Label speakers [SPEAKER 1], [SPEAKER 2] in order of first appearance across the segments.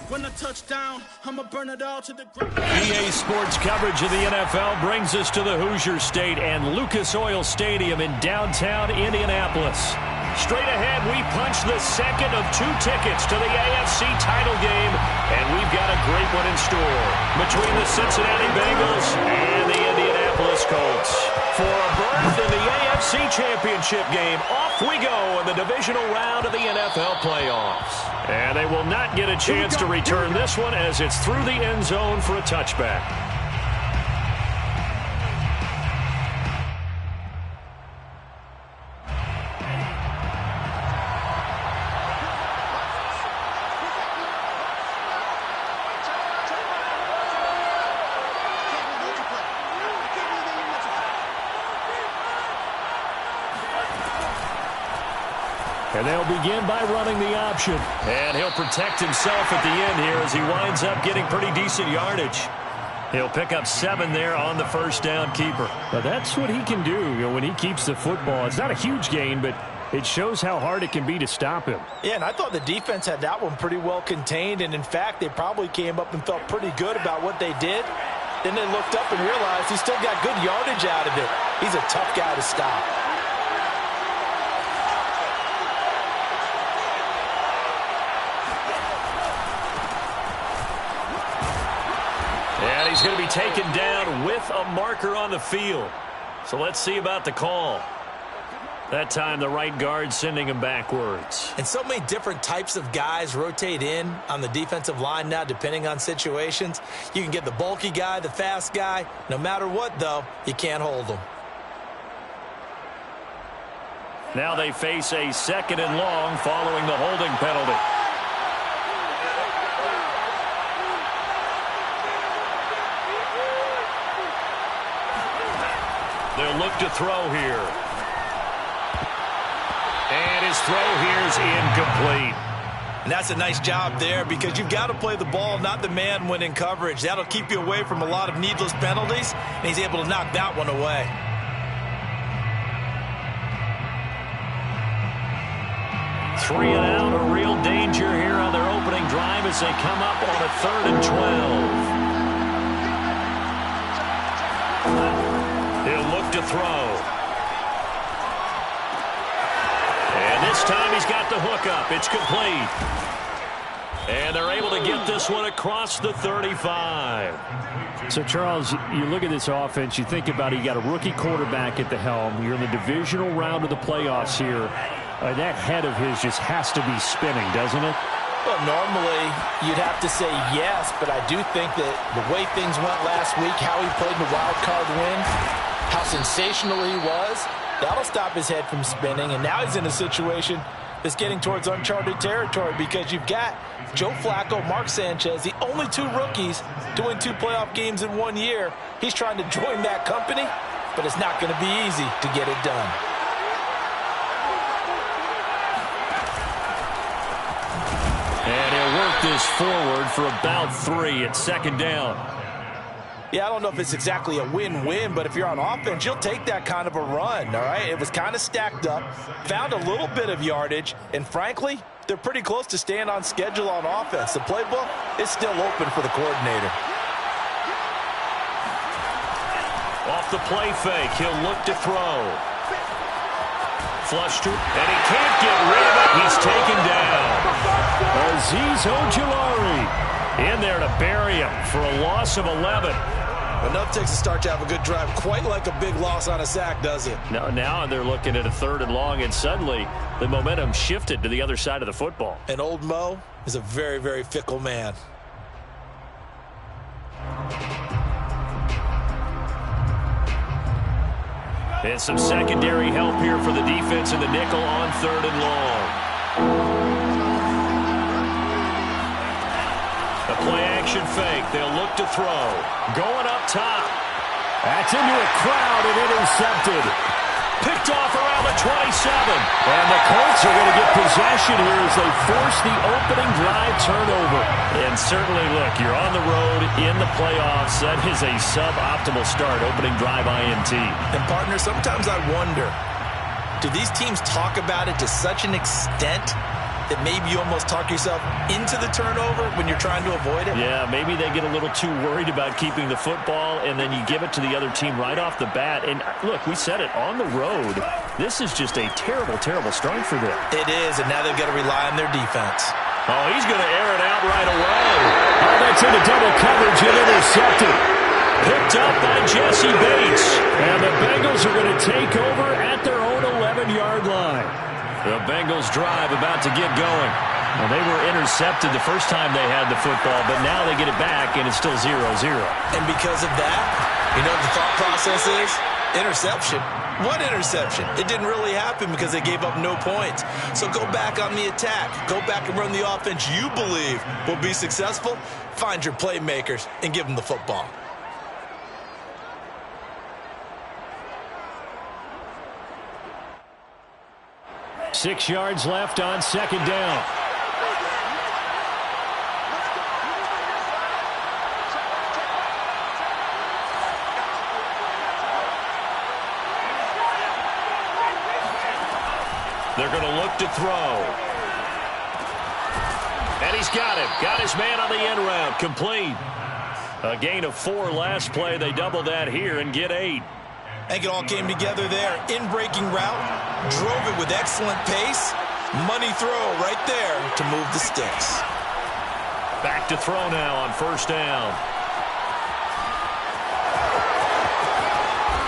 [SPEAKER 1] When I touch down, I'ma burn it all to the ground.
[SPEAKER 2] EA Sports coverage of the NFL brings us to the Hoosier State and Lucas Oil Stadium in downtown Indianapolis. Straight ahead, we punch the second of 2 tickets to the AFC title game, and we've got a great one in store between the Cincinnati Bengals and the Indianapolis Colts. For a berth in the AFC Championship game, off we go in the divisional round of the NFL playoffs. And they will not get a chance to return this one as it's through the end zone for a touchback. And they'll begin by running the option. And he'll protect himself at the end here as he winds up getting pretty decent yardage. He'll pick up 7 there on the first down keeper.
[SPEAKER 3] But that's what he can do, when he keeps the football. It's not a huge gain, but it shows how hard it can be to stop him.
[SPEAKER 4] Yeah, and I thought the defense had that one pretty well contained. And, in fact, they probably came up and felt pretty good about what they did. Then they looked up and realized he still got good yardage out of it. He's a tough guy to stop.
[SPEAKER 2] And he's going to be taken down with a marker on the field. So let's see about the call. That time the right guard sending him backwards.
[SPEAKER 4] And so many different types of guys rotate in on the defensive line now depending on situations. You can get the bulky guy, the fast guy. No matter what, though, you can't hold them.
[SPEAKER 2] Now they face a 2nd and long following the holding penalty. They'll look to throw here. And his throw here is incomplete.
[SPEAKER 4] And that's a nice job there because you've got to play the ball, not the man when in coverage. That'll keep you away from a lot of needless penalties, and he's able to knock that one away.
[SPEAKER 2] Three and out, a real danger here on their opening drive as they come up on a 3rd and 12. He'll look to throw. And this time he's got the hook up. It's complete. And they're able to get this one across the 35.
[SPEAKER 3] So, Charles, you look at this offense, you think about it, you got a rookie quarterback at the helm. You're in the divisional round of the playoffs here. That head of his just has to be spinning, doesn't it?
[SPEAKER 4] Well, normally you'd have to say yes, but I do think that the way things went last week, how he played in the wild card win, how sensational he was, that'll stop his head from spinning. And now he's in a situation that's getting towards uncharted territory because you've got Joe Flacco, Mark Sanchez, the only 2 rookies doing 2 playoff games in 1 year. He's trying to join that company, but it's not going to be easy to get it done.
[SPEAKER 2] And he'll work this forward for about 3 at 2nd down.
[SPEAKER 4] Yeah, I don't know if it's exactly a win-win, but if you're on offense, you'll take that kind of a run, all right? It was kind of stacked up, found a little bit of yardage, and frankly, they're pretty close to staying on schedule on offense. The playbook is still open for the coordinator.
[SPEAKER 2] Off the play fake, he'll look to throw. Flush to, and he can't get rid of it. He's taken down.
[SPEAKER 3] Azeez Ojulari in there to bury him for a loss of 11.
[SPEAKER 4] Enough takes a start to have a good drive. Quite like a big loss on a sack, does it?
[SPEAKER 2] Now they're looking at a 3rd and long, and suddenly the momentum shifted to the other side of the football.
[SPEAKER 4] And old Mo is a very, very fickle man.
[SPEAKER 2] And some secondary help here for the defense in the nickel on 3rd and long. A play-action fake. They'll look to throw. Going up top.
[SPEAKER 3] That's into a crowd and intercepted.
[SPEAKER 2] Picked off around the 27.
[SPEAKER 3] And the Colts are going to get possession here as they force the opening drive turnover.
[SPEAKER 2] And certainly, look, you're on the road in the playoffs. That is a suboptimal start, opening drive INT.
[SPEAKER 4] And, partner, sometimes I wonder, do these teams talk about it to such an extent that maybe you almost talk yourself into the turnover when you're trying to avoid it?
[SPEAKER 2] Yeah, maybe they get a little too worried about keeping the football, and then you give it to the other team right off the bat. And look, we said it, on the road, this is just a terrible, terrible start for them.
[SPEAKER 4] It is, and now they've got to rely on their defense.
[SPEAKER 2] Oh, he's going to air it out right away. Oh, that's into double coverage and intercepted. Picked up by Jesse Bates. And the Bengals are going to take over at their own 11-yard line. The Bengals drive about to get going. Well, they were intercepted the first time they had the football, but now they get it back, and it's still 0-0.
[SPEAKER 4] And because of that, you know what the thought process is? Interception. What interception? It didn't really happen because they gave up no points. So go back on the attack. Go back and run the offense you believe will be successful. Find your playmakers and give them the football.
[SPEAKER 2] Six yards left on second down. They're going to look to throw. And he's got him. Got his man on the end route. Complete. A gain of 4 last play. They double that here and get 8.
[SPEAKER 4] I think it all came together there. In-breaking route. Drove it with excellent pace. Money throw right there to move the sticks.
[SPEAKER 2] Back to throw now on first down.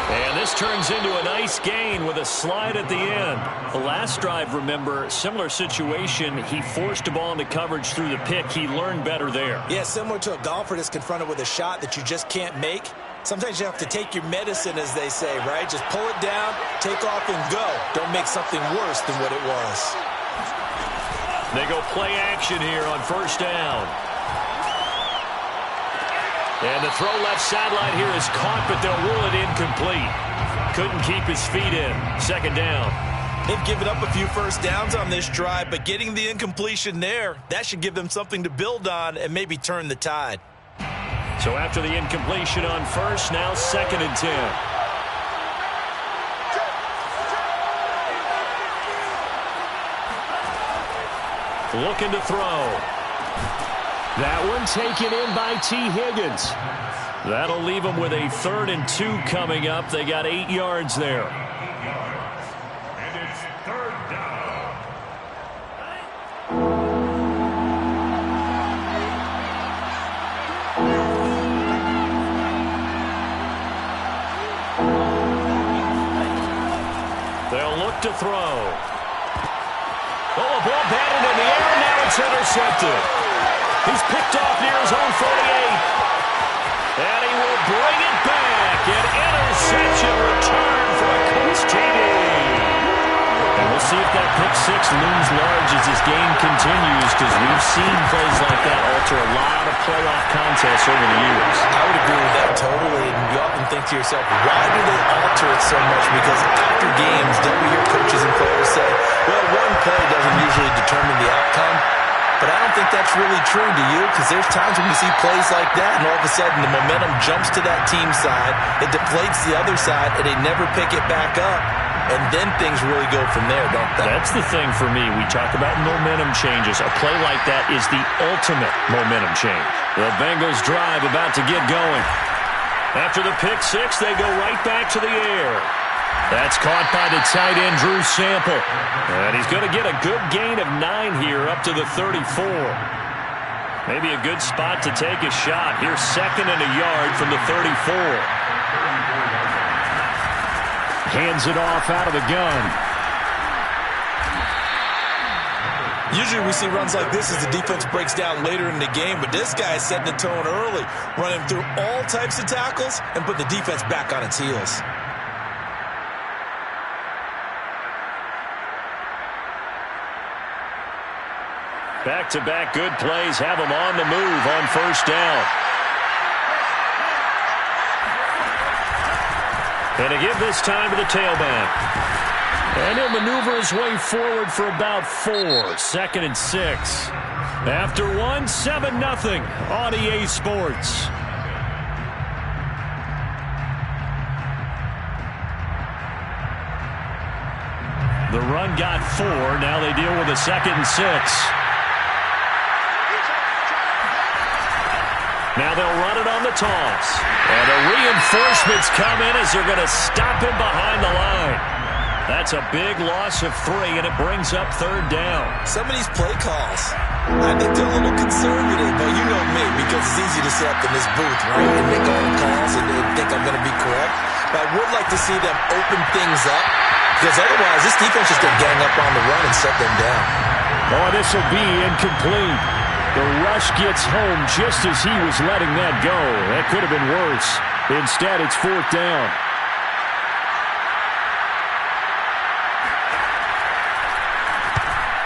[SPEAKER 2] And this turns into a nice gain with a slide at the end. The last drive, remember, similar situation. He forced a ball into coverage through the pick. He learned better there.
[SPEAKER 4] Yeah, similar to a golfer that's confronted with a shot that you just can't make. Sometimes you have to take your medicine, as they say, right? Just pull it down, take off, and go. Don't make something worse than what it was.
[SPEAKER 2] They go play action here on first down. And the throw left sideline here is caught, but they'll rule it incomplete. Couldn't keep his feet in. Second down.
[SPEAKER 4] They've given up a few first downs on this drive, but getting the incompletion there, that should give them something to build on and maybe turn the tide.
[SPEAKER 2] So after the incompletion on first, now 2nd and 10. Looking to throw. That one taken in by T. Higgins. That'll leave them with a 3rd and 2 coming up. They got 8 yards there.
[SPEAKER 5] And it's 3rd down.
[SPEAKER 2] They'll look to throw. Oh, a ball batted in the air, and now it's intercepted. He's picked off near his own 48. And he will bring it back. An interception return for a Colts TD. And we'll see if that pick 6 looms large as this game continues, because we've seen plays like that alter a lot of playoff contests over the years.
[SPEAKER 4] I would agree with that totally. And you often think to yourself, why do they alter it so much? Because after games, don't we hear coaches and players say, well, one play doesn't usually determine the outcome. But I don't think that's really true, do you? Because there's times when you see plays like that, and all of a sudden the momentum jumps to that team side, it deflates the other side, and they never pick it back up. And then things really go from there, don't they?
[SPEAKER 2] That's the thing for me. We talk about momentum changes. A play like that is the ultimate momentum change. The Bengals drive about to get going. After the pick 6, they go right back to the air. That's caught by the tight end, Drew Sample. And he's going to get a good gain of 9 here up to the 34. Maybe a good spot to take a shot. Here's 2nd and a yard from the 34. Hands it off out of the gun.
[SPEAKER 4] Usually we see runs like this as the defense breaks down later in the game, but this guy is setting the tone early, running through all types of tackles and put the defense back on its heels.
[SPEAKER 2] Back-to-back good plays have them on the move on first down. And to give this time to the tailback. And he'll maneuver his way forward for about 4. 2nd and 6. After 1, 7-0 on EA Sports. The The run got 4. Now they deal with a 2nd and 6. Now they'll run it on the toss. And the reinforcements come in as they're going to stop him behind the line. That's a big loss of 3, and it brings up 3rd down.
[SPEAKER 4] Some of these play calls, I think they're a little conservative, but you know me, because it's easy to sit up in this booth, right, and make all the calls and think I'm going to be correct. But I would like to see them open things up, because otherwise this defense is going to gang up on the run and shut them down.
[SPEAKER 3] Oh, this will be incomplete. The rush gets home just as he was letting that go. That could have been worse. Instead, it's 4th down.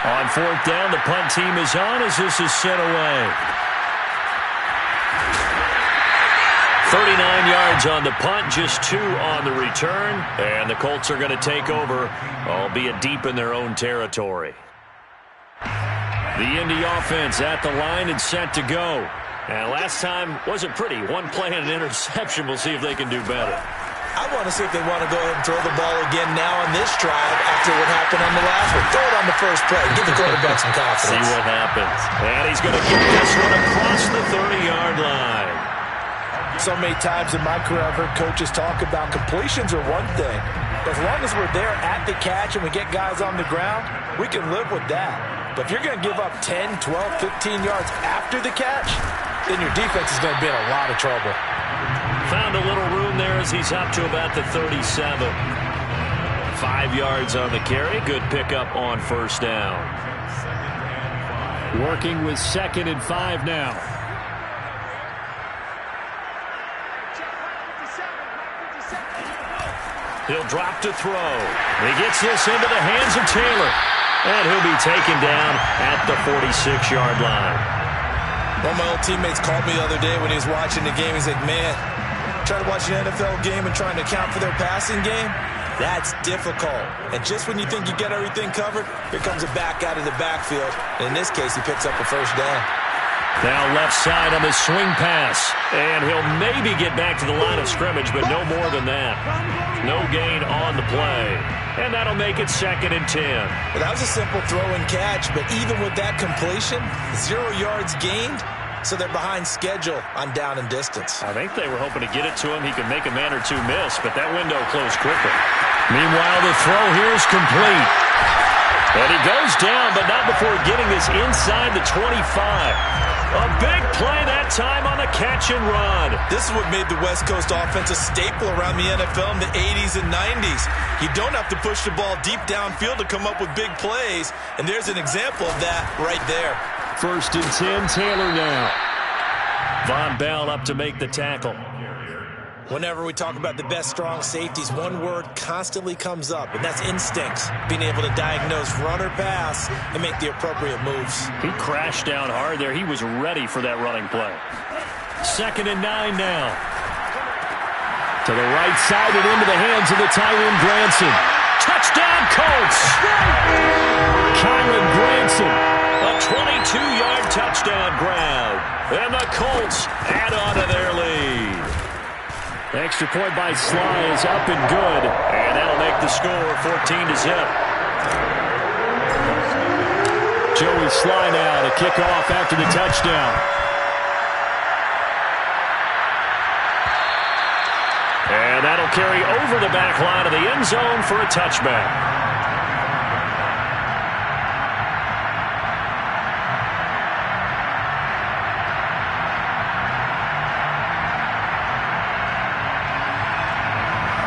[SPEAKER 3] On 4th down, the punt team is on as this is sent away. 39 yards on the punt, just 2 on the return. And the Colts are going to take over, albeit deep in their own territory. The Indy offense at the line and set to go. And last time wasn't pretty. 1 play and an interception. We'll see if they can do better.
[SPEAKER 4] I want to see if they want to go ahead and throw the ball again now on this drive after what happened on the last one. Throw it on the first play. Give the quarterback some confidence.
[SPEAKER 2] See what happens. And he's going to get this one across the 30-yard line.
[SPEAKER 4] So many times in my career I've heard coaches talk about completions are one thing. As long as we're there at the catch and we get guys on the ground, we can live with that. But if you're going to give up 10, 12, 15 yards after the catch, then your defense is going to be in a lot of trouble.
[SPEAKER 2] Found a little room there as he's up to about the 37. 5 yards on the carry. Good pickup on 1st down.
[SPEAKER 3] Working with 2nd and 5 now.
[SPEAKER 2] He'll drop to throw. He gets this into the hands of Taylor. And he'll be taken down at the 46-yard line.
[SPEAKER 4] One of my old teammates called me the other day when he was watching the game. He's like, man, trying to watch an NFL game and trying to account for their passing game, that's difficult. And just when you think you get everything covered, here comes a back out of the backfield. And in this case, he picks up a 1st down.
[SPEAKER 2] Now left side on the swing pass. And he'll maybe get back to the line of scrimmage, but no more than that. No gain on the play. And that'll make it 2nd and 10.
[SPEAKER 4] Well, that was a simple throw and catch, but even with that completion, 0 yards gained, so they're behind schedule on down and distance.
[SPEAKER 2] I think they were hoping to get it to him. He could make a man or 2 miss, but that window closed quickly. Meanwhile, the throw here is complete. And he goes down, but not before getting this inside the 25. A big play that time on the catch and run.
[SPEAKER 4] This is what made the West Coast offense a staple around the NFL in the 80s and 90s. You don't have to push the ball deep downfield to come up with big plays, and there's an example of that right there.
[SPEAKER 3] 1st and 10, Taylor now.
[SPEAKER 2] Von Bell up to make the tackle.
[SPEAKER 4] Whenever we talk about the best strong safeties, one word constantly comes up, and that's instincts. Being able to diagnose run or pass and make the appropriate moves.
[SPEAKER 2] He crashed down hard there. He was ready for that running play. 2nd and 9 now.
[SPEAKER 3] To the right side and into the hands of the Tyron Granson.
[SPEAKER 2] Touchdown, Colts!
[SPEAKER 3] Kyron Granson.
[SPEAKER 2] A 22-yard touchdown grab. And the Colts add on to their lead.
[SPEAKER 3] Extra point by Sly is up and good.
[SPEAKER 2] And that'll make the score 14-0.
[SPEAKER 3] Joey Sly now to kick off after the touchdown.
[SPEAKER 2] And that'll carry over the back line of the end zone for a touchback.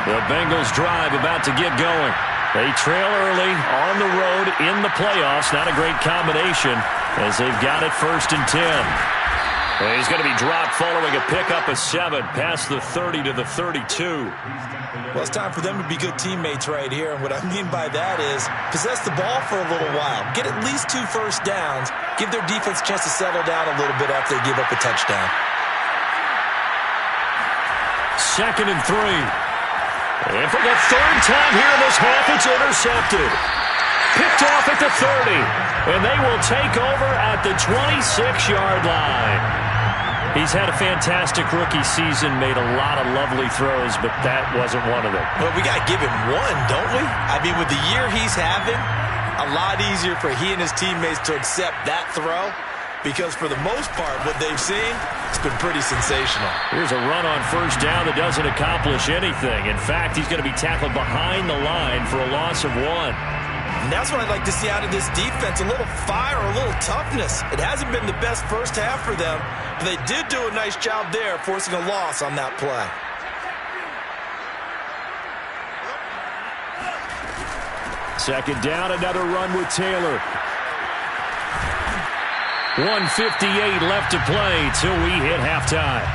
[SPEAKER 2] The Bengals drive about to get going. They trail early on the road in the playoffs. Not a great combination as they've got it 1st and 10. And he's going to be dropped following a pickup of 7 past the 30 to the 32.
[SPEAKER 4] Well, it's time for them to be good teammates right here. And what I mean by that is possess the ball for a little while. Get at least 2 first downs. Give their defense a chance to settle down a little bit after they give up a touchdown.
[SPEAKER 2] 2nd and 3. And for the 3rd time here in this half, it's intercepted. Picked off at the 30. And they will take over at the 26-yard line. He's had a fantastic rookie season, made a lot of lovely throws, but that wasn't one of them.
[SPEAKER 4] Well, we got to give him one, don't we? I mean, with the year he's having, a lot easier for he and his teammates to accept that throw, because for the most part, what they've seen, it's been pretty sensational.
[SPEAKER 2] Here's a run on first down that doesn't accomplish anything. In fact, he's going to be tackled behind the line for a loss of 1.
[SPEAKER 4] And that's what I'd like to see out of this defense, a little fire, a little toughness. It hasn't been the best first half for them, but they did do a nice job there, forcing a loss on that play.
[SPEAKER 2] Second down, another run with Taylor. 1:58 left to play till we hit halftime.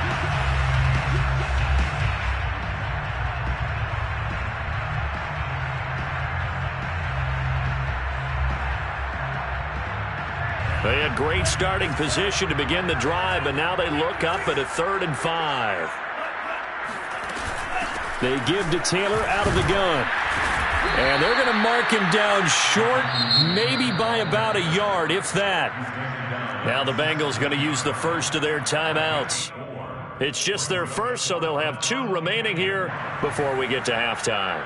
[SPEAKER 2] They had great starting position to begin the drive, but now they look up at a 3rd and 5. They give to Taylor out of the gun. And they're going to mark him down short, maybe by about a yard, if that. Now the Bengals going to use the first of their timeouts. It's just their first, so they'll have 2 remaining here before we get to halftime.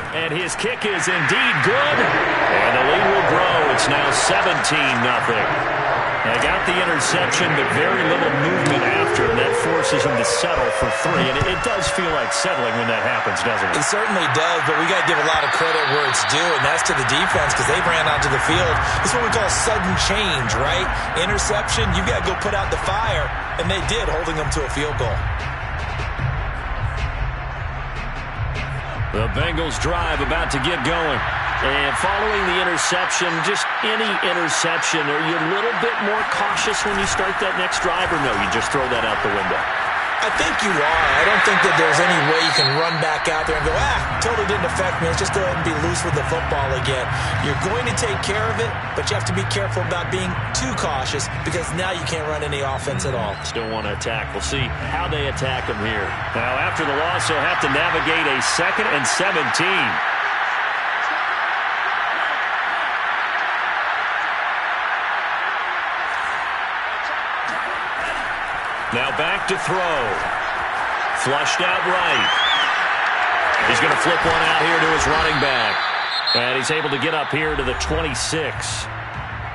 [SPEAKER 2] And his kick is indeed good. And the lead will grow. It's now 17-0. They got the interception, but very little movement after, and that forces him to settle for 3. And it does feel like settling when that happens, doesn't it?
[SPEAKER 4] It certainly does, but we got to give a lot of credit where it's due, and that's to the defense, because they ran onto the field. This is what we call sudden change, right? Interception, you got to go put out the fire, and they did, holding them to a field goal.
[SPEAKER 2] The Bengals drive about to get going. And following the interception, just any interception, are you a little bit more cautious when you start that next drive, or no, you just throw that out the window?
[SPEAKER 4] I think you are. I don't think that there's any way you can run back out there and go, totally didn't affect me. Let's just go ahead and be loose with the football again. You're going to take care of it, but you have to be careful about being too cautious, because now you can't run any offense at all.
[SPEAKER 2] Still want to attack. We'll see how they attack them here. Now, after the loss, they'll have to navigate a 2nd and 17. Now back to throw. Flushed out right. He's going to flip one out here to his running back. And he's able to get up here to the 26.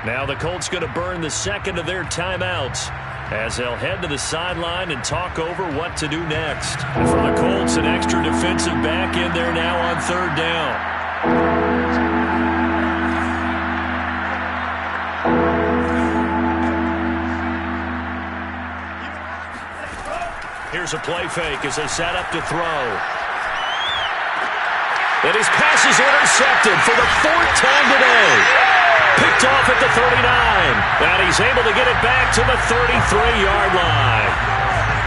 [SPEAKER 2] Now the Colts going to burn the 2nd of their timeouts as they'll head to the sideline and talk over what to do next. And for the Colts, an extra defensive back in there now on 3rd down. Here's a play fake as they set up to throw. And his pass is intercepted for the 4th time today. Picked off at the 39. And he's able to get it back to the 33-yard line.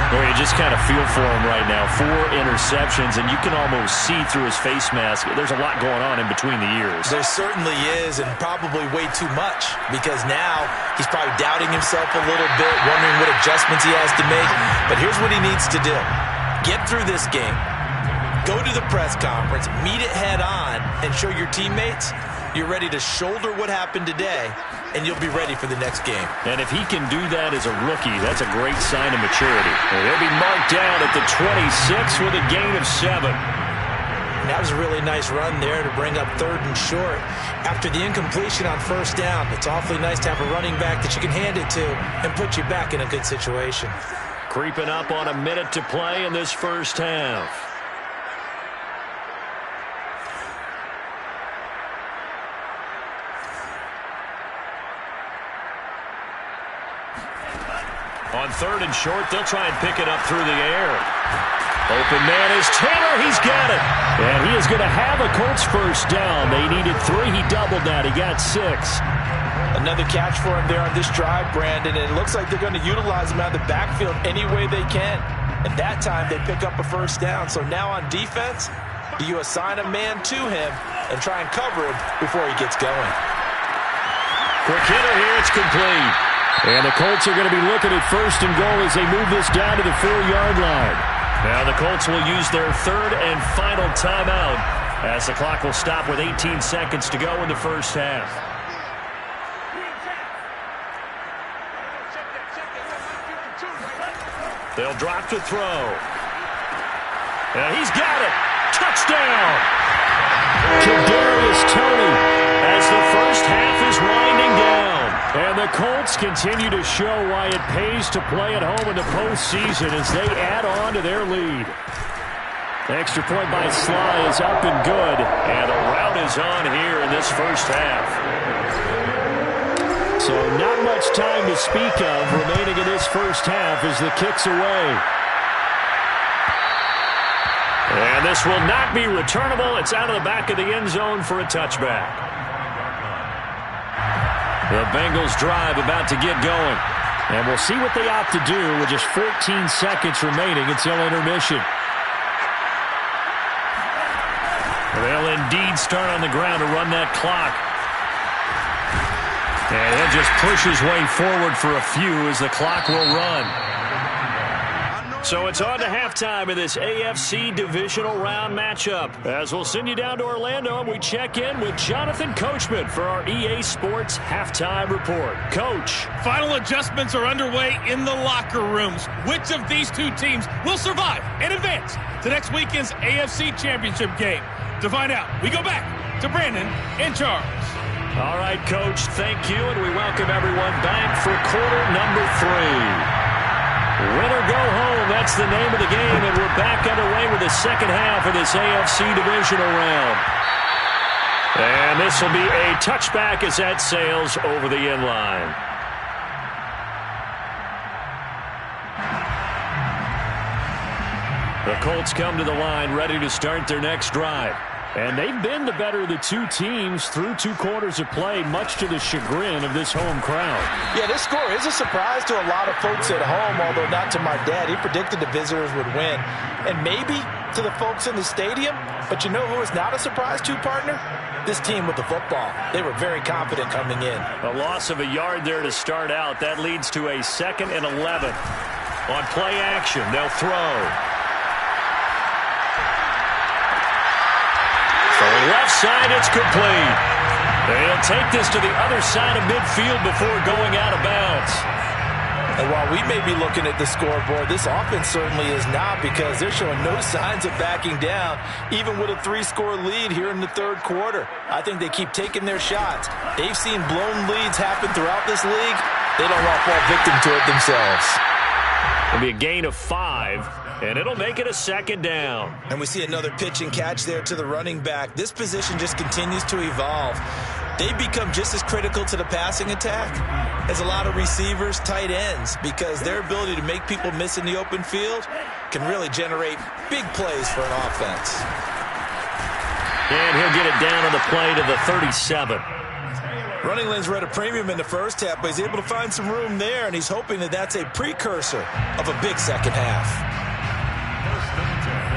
[SPEAKER 2] Well, you just kind of feel for him right now. 4 interceptions, and you can almost see through his face mask. There's a lot going on in between the ears.
[SPEAKER 4] There certainly is, and probably way too much, because now he's probably doubting himself a little bit, wondering what adjustments he has to make. But here's what he needs to do. Get through this game. Go to the press conference, meet it head on, and show your teammates you're ready to shoulder what happened today, and you'll be ready for the next game.
[SPEAKER 2] And if he can do that as a rookie, that's a great sign of maturity. And he'll be marked down at the 26 with a gain of 7.
[SPEAKER 4] And that was a really nice run there to bring up 3rd and short. After the incompletion on 1st down, it's awfully nice to have a running back that you can hand it to and put you back in a good situation.
[SPEAKER 2] Creeping up on a minute to play in this first half. On 3rd and short, they'll try and pick it up through the air. Open man is Taylor. He's got it. And he is going to have a Colts first down. They needed 3. He doubled that. He got 6.
[SPEAKER 4] Another catch for him there on this drive, Brandon. And it looks like they're going to utilize him out of the backfield any way they can. And that time, they pick up a first down. So now on defense, do you assign a man to him and try and cover him before he gets going?
[SPEAKER 2] Quick hitter here. It's complete. And the Colts are going to be looking at 1st and goal as they move this down to the 4-yard line. Now the Colts will use their 3rd and final timeout as the clock will stop with 18 seconds to go in the first half. They'll drop to throw. And he's got it. Touchdown. Kadarius Toney as the first half is winding down. And the Colts continue to show why it pays to play at home in the postseason as they add on to their lead. Extra point by Sly is up and good. And a rout is on here in this first half. So not much time to speak of remaining in this first half as the kick's away. And this will not be returnable. It's out of the back of the end zone for a touchback. The Bengals drive about to get going. And we'll see what they opt to do with just 14 seconds remaining until intermission. They'll indeed start on the ground to run that clock. And he'll just push his way forward for a few as the clock will run. So it's on to halftime in this AFC divisional round matchup. As we'll send you down to Orlando, and we check in with Jonathan Coachman for our EA Sports Halftime Report. Coach.
[SPEAKER 6] Final adjustments are underway in the locker rooms. Which of these two teams will survive and advance to next weekend's AFC Championship game? To find out, we go back to Brandon and Charles.
[SPEAKER 2] All right, Coach, thank you, and we welcome everyone back for quarter number 3. Win or go home, that's the name of the game, and we're back underway with the second half of this AFC divisional round. And this will be a touchback as that sails over the end line. The Colts come to the line ready to start their next drive. And they've been the better of the two teams through 2 quarters of play, much to the chagrin of this home crowd.
[SPEAKER 4] Yeah, this score is a surprise to a lot of folks at home, although not to my dad. He predicted the visitors would win. And maybe to the folks in the stadium. But you know who is not a surprise to, partner? This team with the football. They were very confident coming in.
[SPEAKER 2] A loss of a yard there to start out. That leads to a 2nd and 11. On play action, they'll throw. Left side, it's complete. They'll take this to the other side of midfield before going out of bounds.
[SPEAKER 4] And while we may be looking at the scoreboard, this offense certainly is not, because they're showing no signs of backing down, even with a 3-score lead here in the 3rd quarter. I think they keep taking their shots. They've seen blown leads happen throughout this league. They don't want to fall victim to it themselves.
[SPEAKER 2] It'll be a gain of 5, and it'll make it a 2nd down.
[SPEAKER 4] And we see another pitch and catch there to the running back. This position just continues to evolve. They become just as critical to the passing attack as a lot of receivers, tight ends, because their ability to make people miss in the open field can really generate big plays for an offense.
[SPEAKER 2] And he'll get it down on the play to the 37.
[SPEAKER 4] Running lanes were at a premium in the first half, but he's able to find some room there, and he's hoping that that's a precursor of a big second half.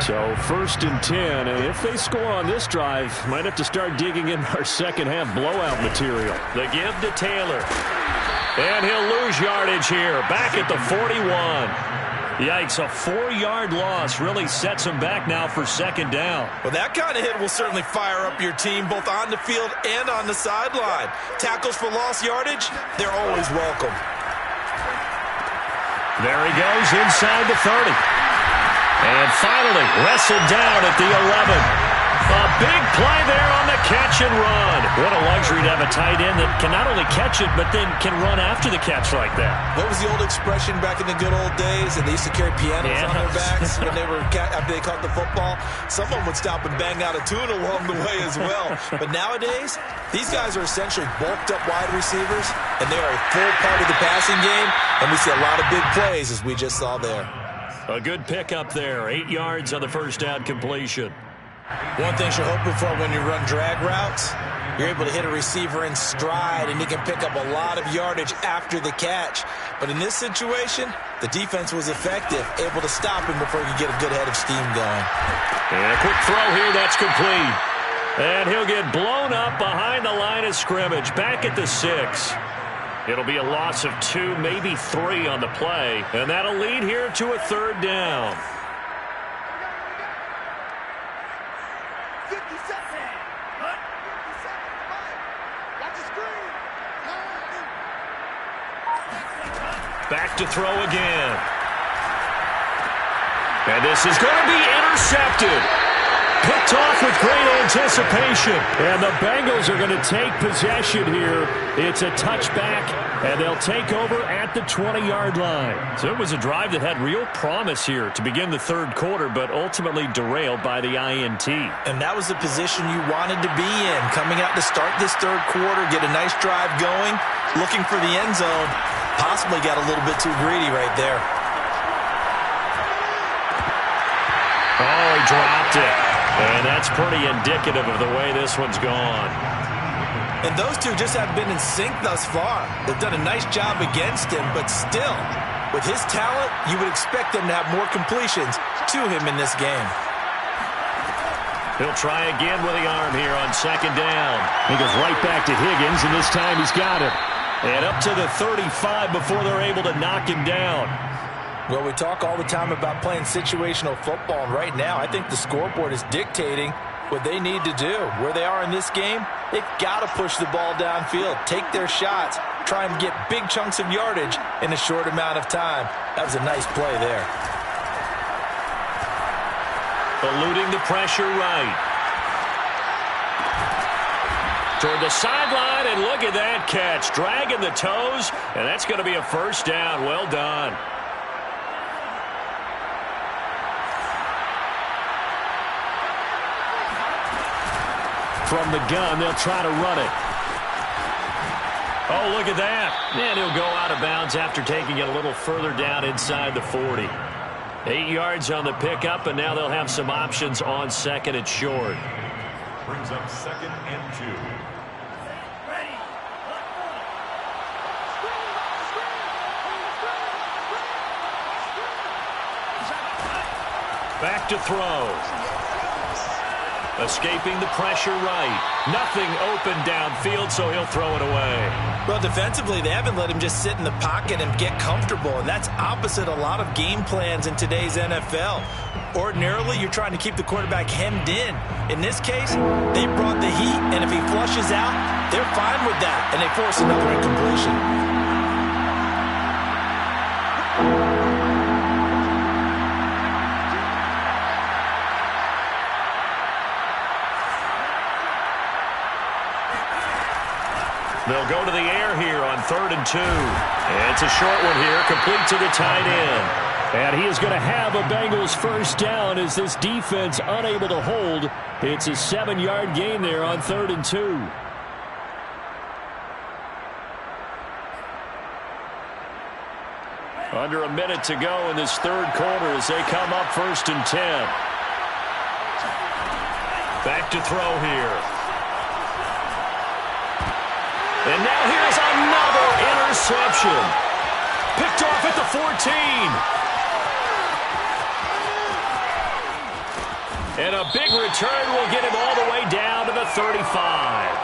[SPEAKER 2] So 1st and 10, and if they score on this drive, might have to start digging in our second half blowout material. The give to Taylor. And he'll lose yardage here, back at the 41. Yikes, a 4-yard loss really sets him back now for 2nd down.
[SPEAKER 4] Well, that kind of hit will certainly fire up your team both on the field and on the sideline. Tackles for lost yardage, they're always welcome.
[SPEAKER 2] There he goes inside the 30. And finally wrestled down at the 11. A big play there on the catch and run. What a luxury to have a tight end that can not only catch it, but then can run after the catch like that.
[SPEAKER 4] What was the old expression back in the good old days? And they used to carry pianos on their backs when they were after they caught the football. Someone would stop and bang out a tune along the way as well. But nowadays, these guys are essentially bulked up wide receivers, and they are a full part of the passing game. And we see a lot of big plays, as we just saw there.
[SPEAKER 2] A good pickup there. 8 yards on the first down completion.
[SPEAKER 4] One thing you're hoping for when you run drag routes, you're able to hit a receiver in stride, and he can pick up a lot of yardage after the catch. But in this situation, the defense was effective, able to stop him before he could get a good head of steam going.
[SPEAKER 2] And a quick throw here, that's complete. And he'll get blown up behind the line of scrimmage, back at the 6. It'll be a loss of 2, maybe 3 on the play, and that'll lead here to a 3rd down. Back to throw again. And this is going to be intercepted. Picked off with great anticipation. And the Bengals are going to take possession here. It's a touchback, and they'll take over at the 20-yard line. So it was a drive that had real promise here to begin the third quarter, but ultimately derailed by the INT.
[SPEAKER 4] And that was the position you wanted to be in. Coming out to start this third quarter, get a nice drive going, looking for the end zone. Possibly got a little bit too greedy right there.
[SPEAKER 2] Oh, he dropped it. And that's pretty indicative of the way this one's gone.
[SPEAKER 4] And those two just have been in sync thus far. They've done a nice job against him, but still, with his talent, you would expect them to have more completions to him in this game.
[SPEAKER 2] He'll try again with the arm here on second down. He goes right back to Higgins, and this time he's got it. And up to the 35 before they're able to knock him down.
[SPEAKER 4] Well, we talk all the time about playing situational football, and right now I think the scoreboard is dictating what they need to do. Where they are in this game, they've got to push the ball downfield, take their shots, try and get big chunks of yardage in a short amount of time. That was a nice play there.
[SPEAKER 2] Eluding the pressure right. Toward the sideline, and look at that catch. Dragging the toes, and that's going to be a first down. Well done. From the gun, they'll try to run it. Oh, look at that. And he'll go out of bounds after taking it a little further down inside the 40. 8 yards on the pickup, and now they'll have some options on second and short.
[SPEAKER 5] Brings up second and 2.
[SPEAKER 2] Back to throw. Escaping the pressure right. Nothing open downfield, so he'll throw it away.
[SPEAKER 4] Well, defensively, they haven't let him just sit in the pocket and get comfortable, and that's opposite a lot of game plans in today's NFL. Ordinarily, you're trying to keep the quarterback hemmed in. In this case, they brought the heat, and if he flushes out, they're fine with that, and they force another incompletion.
[SPEAKER 2] They'll go to the air here on 3rd and 2. And it's a short one here, complete to the tight end. And he is going to have a Bengals first down as this defense unable to hold. It's a 7-yard gain there on 3rd and 2. Under a minute to go in this third quarter as they come up 1st and 10. Back to throw here. And now here's another interception. Picked off at the 14. And a big return will get him all the way down to the 35.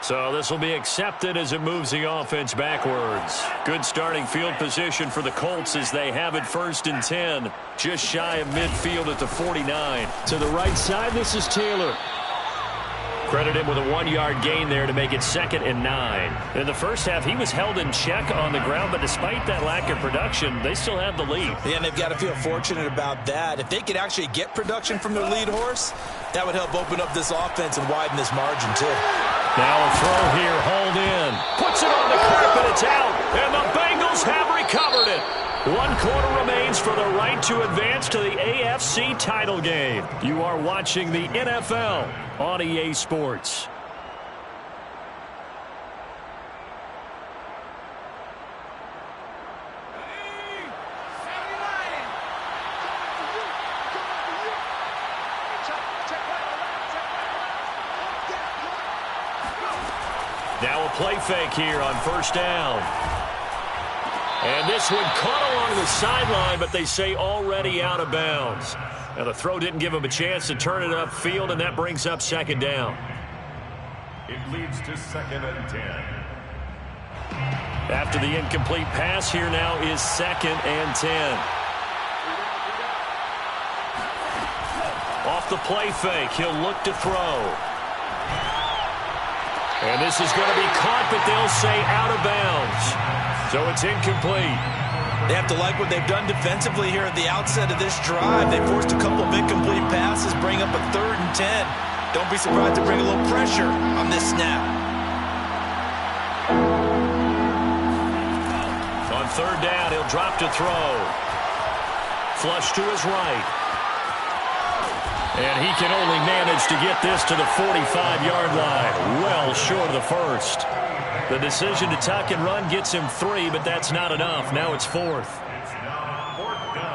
[SPEAKER 2] So this will be accepted as it moves the offense backwards. Good starting field position for the Colts as they have it 1st and 10. Just shy of midfield at the 49. To the right side, this is Taylor. Credit him with a 1-yard gain there to make it 2nd and 9. In the first half, he was held in check on the ground, but despite that lack of production, they still have the lead.
[SPEAKER 4] Yeah, and they've got to feel fortunate about that. If they could actually get production from their lead horse, that would help open up this offense and widen this margin, too.
[SPEAKER 2] Now a throw here, hauled in. Puts it on the carpet, it's out, and the Bengals have recovered it. 1 quarter remains for the right to advance to the AFC title game. You are watching the NFL on EA Sports. Now a play fake here on 1st down. And this one caught along the sideline, but they say already out of bounds. Now the throw didn't give him a chance to turn it upfield, and that brings up 2nd down.
[SPEAKER 5] It leads to 2nd and 10.
[SPEAKER 2] After the incomplete pass, here now is 2nd and 10. Off the play fake, he'll look to throw. And this is going to be caught, but they'll say out of bounds. So it's incomplete.
[SPEAKER 4] They have to like what they've done defensively here at the outset of this drive. They forced a couple of incomplete passes, bring up a 3rd and 10. Don't be surprised to bring a little pressure on this snap.
[SPEAKER 2] On 3rd down, he'll drop to throw. Flush to his right. And he can only manage to get this to the 45-yard line. Well short of the first. The decision to tuck and run gets him 3, but that's not enough. Now it's 4th.
[SPEAKER 5] It's now 4th down.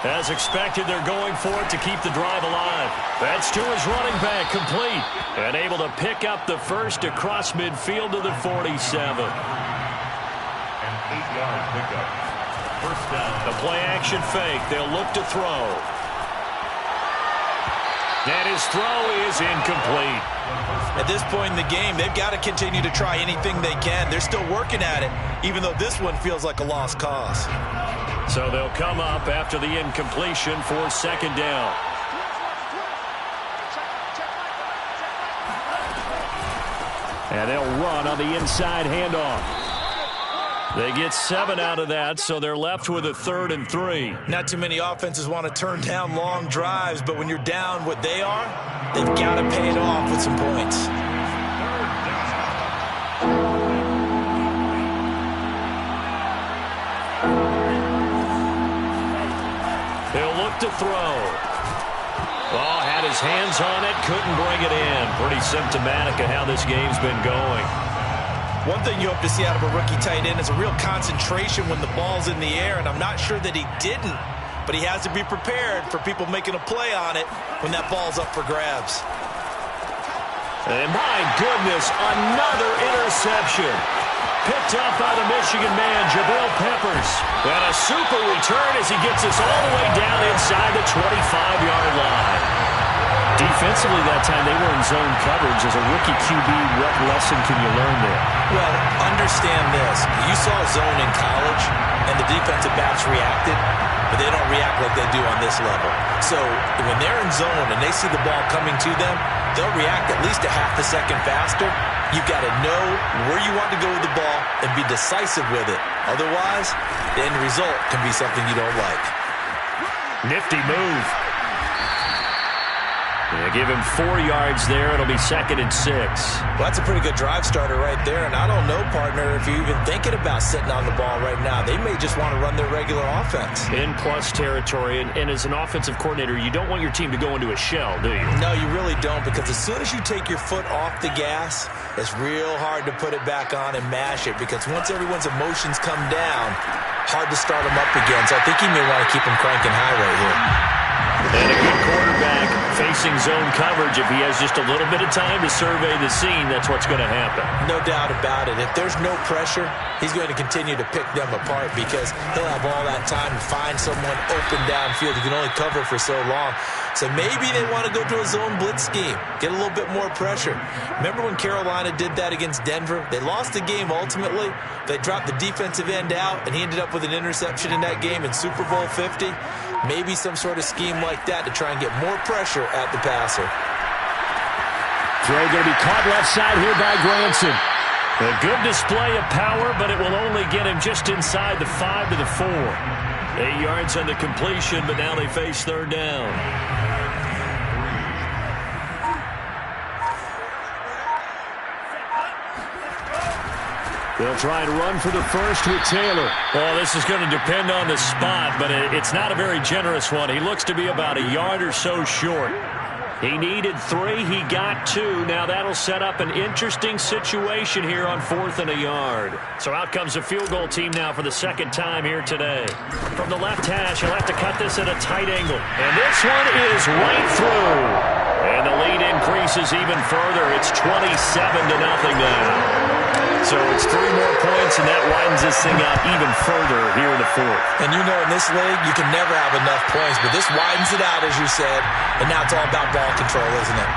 [SPEAKER 2] As expected, they're going for it to keep the drive alive. That's to his running back, complete. And able to pick up the first across midfield to the 47.
[SPEAKER 5] An 8-yard pickup. First down.
[SPEAKER 2] The play action fake. They'll look to throw. And his throw is incomplete.
[SPEAKER 4] At this point in the game, they've got to continue to try anything they can. They're still working at it, even though this one feels like a lost cause.
[SPEAKER 2] So they'll come up after the incompletion for 2nd down. And they'll run on the inside handoff. They get 7 out of that, so they're left with a 3rd and 3.
[SPEAKER 4] Not too many offenses want to turn down long drives, but when you're down what they are, they've got to pay it off with some points.
[SPEAKER 2] He'll look to throw. Oh, had his hands on it, couldn't bring it in. Pretty symptomatic of how this game's been going.
[SPEAKER 4] One thing you hope to see out of a rookie tight end is a real concentration when the ball's in the air, and I'm not sure that he didn't, but he has to be prepared for people making a play on it when that ball's up for grabs.
[SPEAKER 2] And my goodness, another interception. Picked up by the Michigan man, Jabril Peppers. And a super return as he gets us all the way down inside the 25-yard line. Defensively that time, they were in zone coverage. As a rookie QB, what lesson can you learn there?
[SPEAKER 4] Well, understand this. You saw zone in college, and the defensive backs reacted, but they don't react like they do on this level. So when they're in zone and they see the ball coming to them, they'll react at least a half a second faster. You've got to know where you want to go with the ball and be decisive with it. Otherwise, the end result can be something you don't like.
[SPEAKER 2] Nifty move. Yeah, give him 4 yards there. It'll be 2nd and 6.
[SPEAKER 4] Well, that's a pretty good drive starter right there. And I don't know, partner, if you're even thinking about sitting on the ball right now. They may just want to run their regular offense.
[SPEAKER 2] In plus territory. And as an offensive coordinator, you don't want your team to go into a shell, do you?
[SPEAKER 4] No, you really don't, because as soon as you take your foot off the gas, it's real hard to put it back on and mash it, because once everyone's emotions come down, hard to start them up again. So I think you may want to keep them cranking high right here.
[SPEAKER 2] And a good quarterback facing zone coverage. If he has just a little bit of time to survey the scene, that's what's going to happen.
[SPEAKER 4] No doubt about it. If there's no pressure, he's going to continue to pick them apart, because he'll have all that time to find someone open downfield. He can only cover for so long. So maybe they want to go to a zone blitz scheme, get a little bit more pressure. Remember when Carolina did that against Denver? They lost the game ultimately. They dropped the defensive end out, and he ended up with an interception in that game in Super Bowl 50. Maybe some sort of scheme like that to try and get more pressure at the passer.
[SPEAKER 2] Throw going to be caught left side here by Granson. A good display of power, but it will only get him just inside the 5 to the 4. 8 yards on the completion, but now they face 3rd down. They'll try and run for the first with Taylor. Well, this is going to depend on the spot, but it's not a very generous one. He looks to be about a yard or so short. He needed 3. He got 2. Now that'll set up an interesting situation here on 4th and a yard. So out comes a field goal team now for the 2nd time here today. From the left hash, he'll have to cut this at a tight angle. And this one is right through. And the lead increases even further. It's 27-0 now. So it's 3 more points, and that widens this thing out even further here in the 4th.
[SPEAKER 4] And you know, in this league, you can never have enough points, but this widens it out, as you said, and now it's all about ball control, isn't it?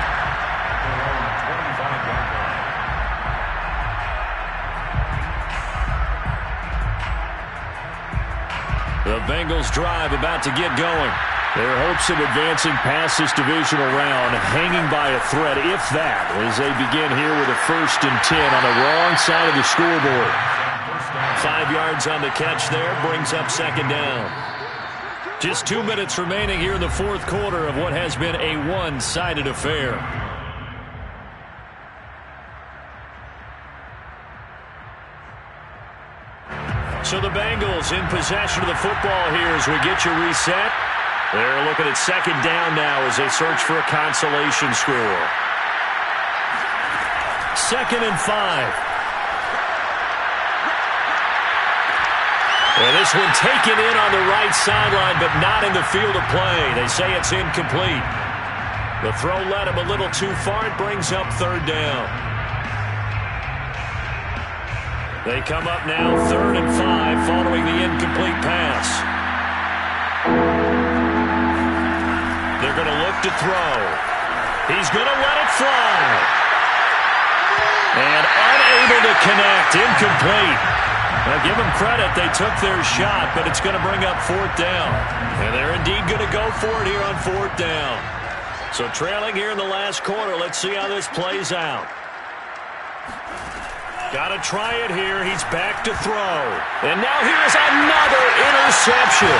[SPEAKER 2] The Bengals drive about to get going. Their hopes of advancing past this divisional round hanging by a thread, if that, as they begin here with a 1st and 10 on the wrong side of the scoreboard. 5 yards on the catch there, brings up 2nd down. Just 2 minutes remaining here in the 4th quarter of what has been a one-sided affair. So the Bengals in possession of the football here as we get you reset. They're looking at 2nd down now as they search for a consolation score. 2nd and 5. And this one taken in on the right sideline, but not in the field of play. They say it's incomplete. The throw led him a little too far. It brings up 3rd down. They come up now 3rd and 5 following the incomplete pass. They're going to look to throw. He's going to let it fly. And unable to connect. Incomplete. Now give them credit. They took their shot, but it's going to bring up 4th down. And they're indeed going to go for it here on 4th down. So trailing here in the last quarter. Let's see how this plays out. Got to try it here. He's back to throw. And now here's another interception.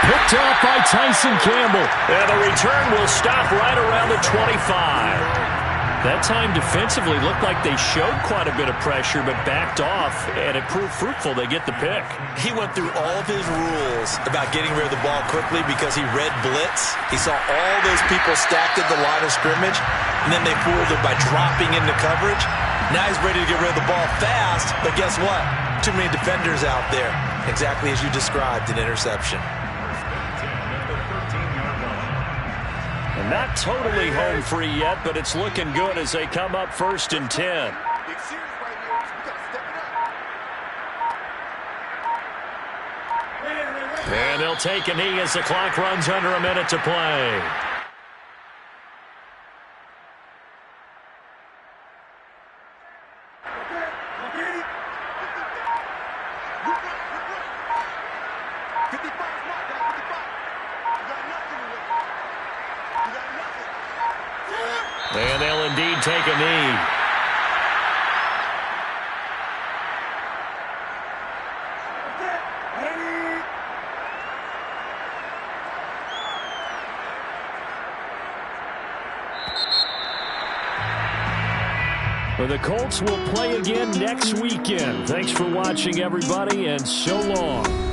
[SPEAKER 2] Picked off by Tyson Campbell. And the return will stop right around the 25. That time defensively looked like they showed quite a bit of pressure, but backed off, and it proved fruitful. They get the pick.
[SPEAKER 4] He went through all of his rules about getting rid of the ball quickly because he read blitz. He saw all those people stacked at the line of scrimmage, and then they fooled him by dropping into coverage. Now he's ready to get rid of the ball fast, but guess what? Too many defenders out there. Exactly as you described, an interception.
[SPEAKER 2] And not totally home free yet, but it's looking good as they come up 1st and 10. And they'll take a knee as the clock runs under a minute to play. And they'll indeed take a knee. Well, the Colts will play again next weekend. Thanks for watching, everybody, and so long.